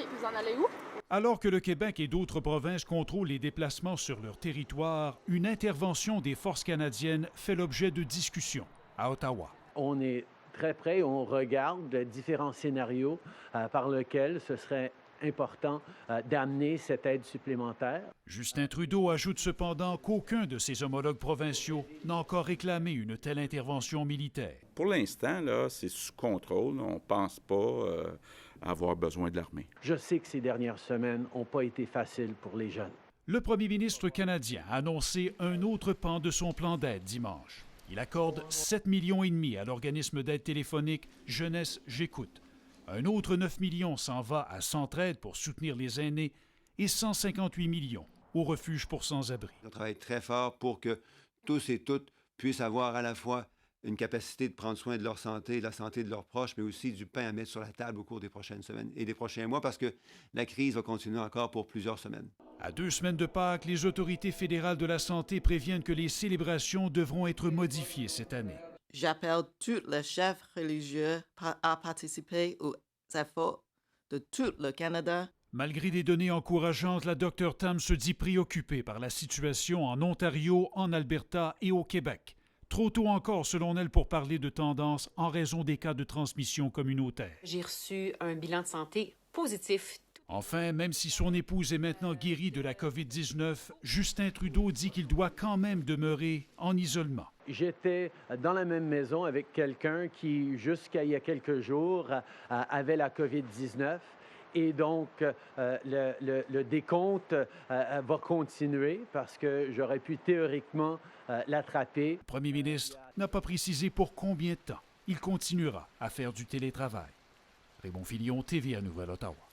vous en allez où? Alors que le Québec et d'autres provinces contrôlent les déplacements sur leur territoire, une intervention des forces canadiennes fait l'objet de discussions à Ottawa. On est très près, on regarde différents scénarios par lesquels ce serait important d'amener cette aide supplémentaire. Justin Trudeau ajoute cependant qu'aucun de ses homologues provinciaux n'a encore réclamé une telle intervention militaire. Pour l'instant, là, c'est sous contrôle. On ne pense pas avoir besoin de l'armée. Je sais que ces dernières semaines n'ont pas été faciles pour les jeunes. Le premier ministre canadien a annoncé un autre pan de son plan d'aide dimanche. Il accorde 7,5 millions à l'organisme d'aide téléphonique Jeunesse J'écoute. Un autre 9 millions s'en va à Centraide pour soutenir les aînés et 158 millions au refuge pour sans-abri. On travaille très fort pour que tous et toutes puissent avoir à la fois une capacité de prendre soin de leur santé, de la santé de leurs proches, mais aussi du pain à mettre sur la table au cours des prochaines semaines et des prochains mois, parce que la crise va continuer encore pour plusieurs semaines. À 2 semaines de Pâques, les autorités fédérales de la santé préviennent que les célébrations devront être modifiées cette année. J'appelle tous les chefs religieux à participer aux efforts de tout le Canada. Malgré des données encourageantes, la Dr Tam se dit préoccupée par la situation en Ontario, en Alberta et au Québec. Trop tôt encore, selon elle, pour parler de tendance en raison des cas de transmission communautaire. J'ai reçu un bilan de santé positif. Enfin, même si son épouse est maintenant guérie de la COVID-19, Justin Trudeau dit qu'il doit quand même demeurer en isolement. J'étais dans la même maison avec quelqu'un qui, jusqu'à il y a quelques jours, avait la COVID-19. Et donc, le décompte va continuer parce que j'aurais pu théoriquement l'attraper. Le premier ministre n'a pas précisé pour combien de temps il continuera à faire du télétravail. Raymond Filion, TVA Nouvelle, Ottawa.